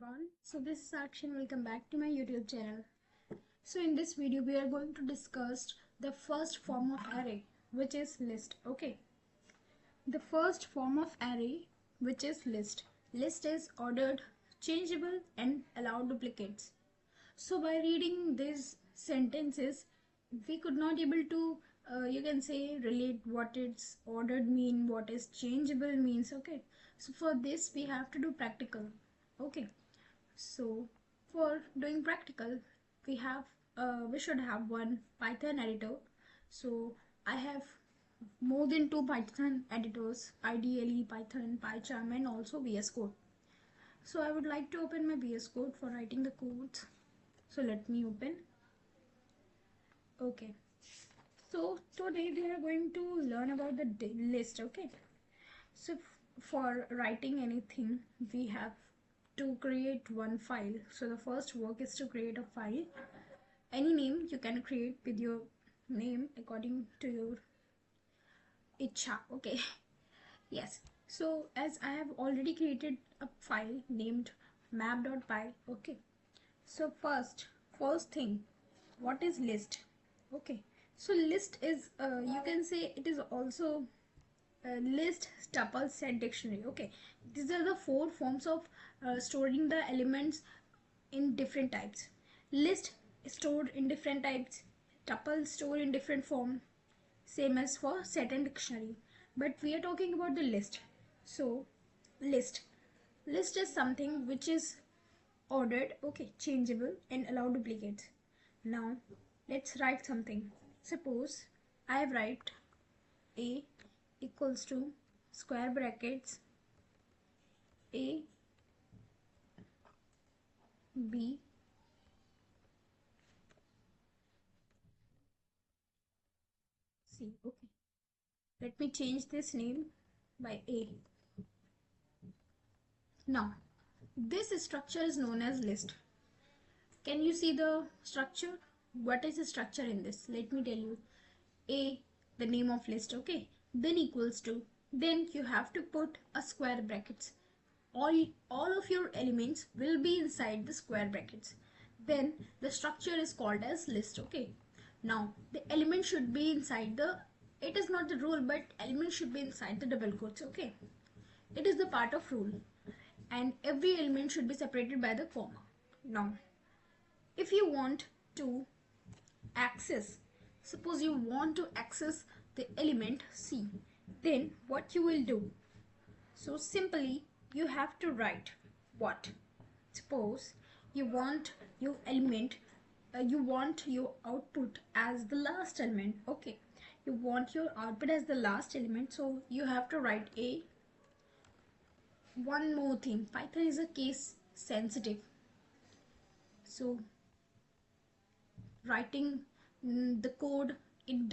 everyone. So this is Akshin. Welcome back to my YouTube channel. So in this video we are going to discuss the first form of array, which is list. Okay. The first form of array, which is list. List is ordered, changeable and allow duplicates. So by reading these sentences, we could not able to you can say relate what it's ordered mean, what is changeable means. Okay, so for this we have to do practical. Okay, so for doing practical, we should have one Python editor. So I have more than two Python editors, ideally Python, PyCharm, and also VS Code. So I would like to open my VS Code for writing the codes. So let me open. Okay. So today we are going to learn about the list. Okay. So for writing anything, we have to create one file. So the first work is to create a file. Any name you can create with your name according to your icha. Okay. Yes. So as I have already created a file named map.py. Okay. So first thing, what is list? Okay. So list is you can say it is also list, tuple, set, dictionary. Okay, these are the four forms of storing the elements in different types. List stored in different types, tuple stored in different form, same as for set and dictionary. But we are talking about the list. So list list is something which is ordered, okay, changeable and allow duplicates. Now let's write something. Suppose I write a equals to square brackets a b c. Okay, let me change this name by a. Now this structure is known as list. Can you see the structure? What is the structure in this? Let me tell you. A, the name of list, okay, then equals to, then you have to put a square brackets. All of your elements will be inside the square brackets. Then the structure is called as list. Okay, now the element should be inside the, it is not the rule, but element should be inside the double quotes. Okay, it is the part of rule, and every element should be separated by the comma. Now if you want to access, suppose you want to access the element C, then what you will do? So simply you have to write what? Suppose you want your element, you want your output as the last element. Okay, you want your output as the last element, so you have to write a. One more thing, Python is a case sensitive, so writing the code in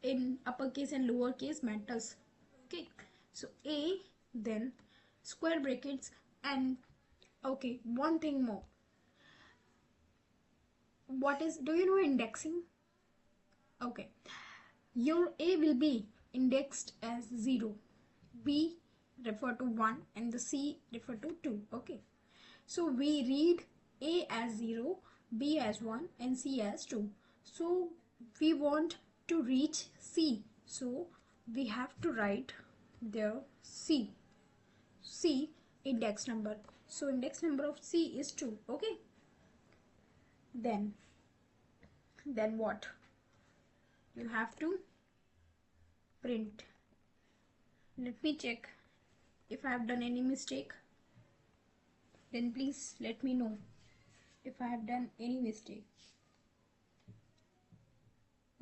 in uppercase and lowercase matters. Okay, so a, then square brackets, and okay, one thing more. What is, do you know indexing? Okay, your a will be indexed as 0, b refer to 1, and the c refer to 2. Okay, so we read a as 0, b as 1, and c as 2. So we want to reach c, so we have to write there c index number. So index number of c is 2. Okay, then what you have to print. Let me check if I have done any mistake, then please let me know if I have done any mistake.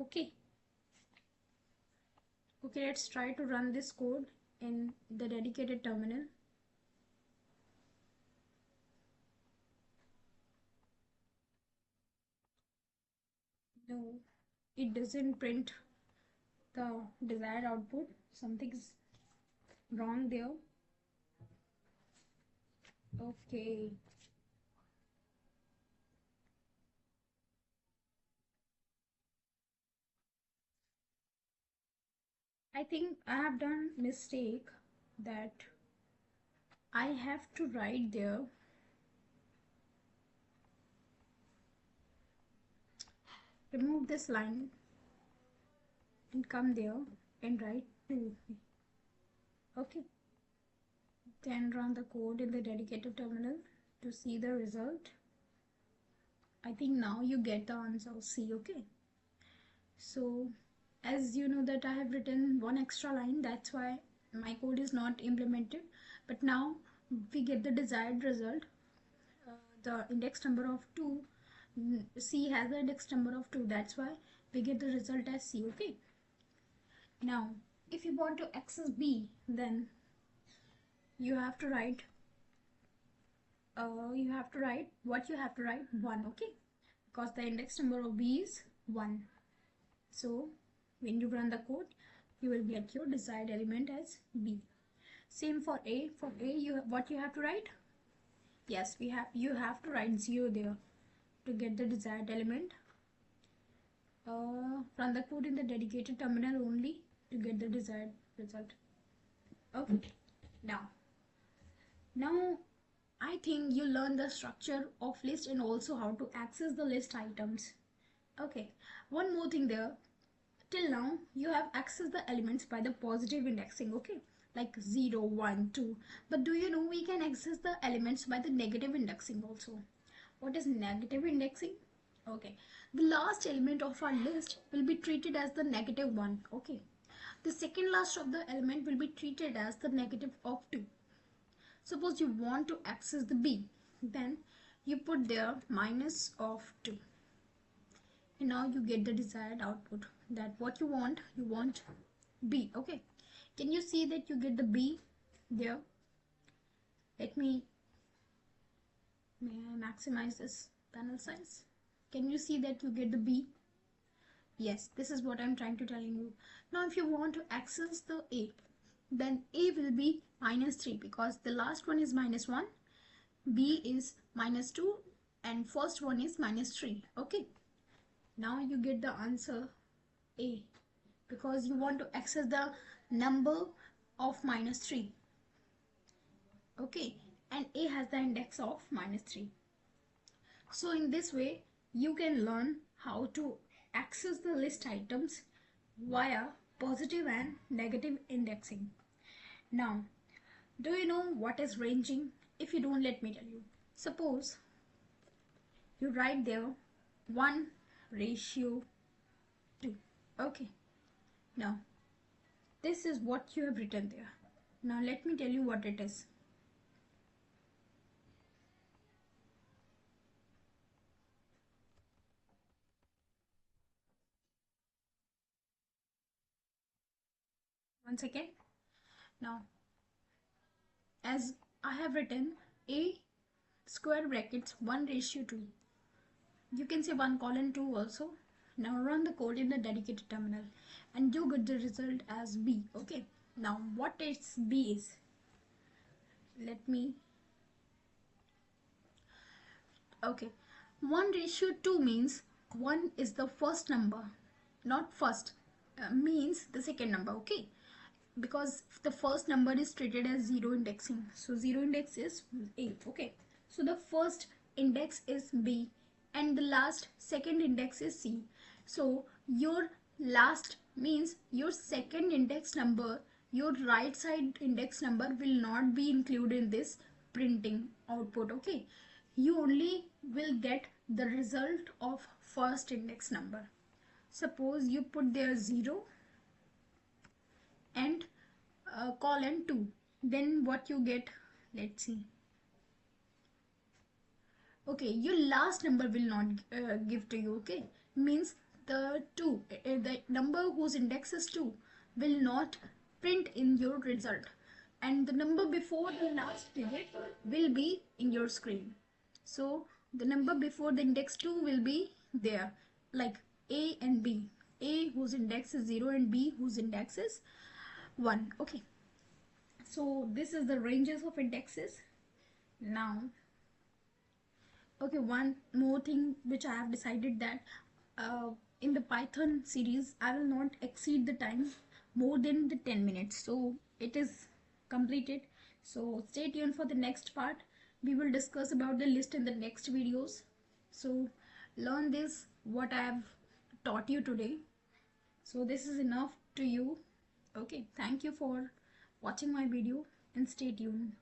Okay, let's try to run this code in the dedicated terminal. No, it doesn't print the desired output. Something's wrong there. Okay, I think I have done mistake that I have to write there remove this line and come there and write 2. Okay, then run the code in the dedicated terminal to see the result. I think now you get the answer C. Okay, so as you know that I have written one extra line, that's why my code is not implemented, but now we get the desired result. The index number of 2, C has the index number of 2, that's why we get the result as C. Okay, now if you want to access B, then you have to write what you have to write 1. Okay, because the index number of B is 1. So when you run the code, you will get your desired element as B. Same for A. For A, what you have to write? Yes, you have to write 0 there to get the desired element. Run the code in the dedicated terminal only to get the desired result. Okay, now I think you learn the structure of list and also how to access the list items. Okay, one more thing there. Till now, you have accessed the elements by the positive indexing, okay? Like 0, 1, 2. But do you know we can access the elements by the negative indexing also? What is negative indexing? Okay, the last element of our list will be treated as the negative 1, okay? The second last of the element will be treated as the negative of 2. Suppose you want to access the B, then you put there minus of 2. And now you get the desired output. That what you want B. Okay, can you see that you get the B there? May I maximize this panel size? Can you see that you get the B? Yes, this is what I'm trying to tell you. Now if you want to access the A, then A will be minus 3 because the last one is minus 1, B is minus 2, and first one is minus 3. Okay, now you get the answer A because you want to access the number of minus 3. Okay, and A has the index of minus 3. So in this way you can learn how to access the list items via positive and negative indexing. Now, do you know what is ranging? If you don't, let me tell you. Suppose you write there 1:2. Okay, now this is what you have written there. Now let me tell you what it is. Once again, now as I have written A square brackets 1:2. You can say 1:2 also. Now run the code in the dedicated terminal and you get the result as B. Okay, now what is B is? Let me Okay, 1:2 means 1 is the first number, not first, means the second number. Okay, because the first number is treated as 0 indexing, so 0 index is A. Okay, so the first index is B and the last second index is C. So your last means your second index number, your right side index number will not be included in this printing output. Okay, you only will get the result of first index number. Suppose you put there 0 and colon 2, then what you get? Let's see. Okay, your last number will not give to you. Okay, means the 2, the number whose index is 2 will not print in your result, and the number before the last digit will be in your screen. So the number before the index 2 will be there, like A and B. A whose index is 0 and B whose index is 1. Okay, so this is the ranges of indexes. Now, okay, one more thing which I have decided that in the Python series I will not exceed the time more than the 10 minutes. So it is completed. So stay tuned for the next part. We will discuss about the list in the next videos. So learn this what I have taught you today. So this is enough to you. Okay, thank you for watching my video and stay tuned.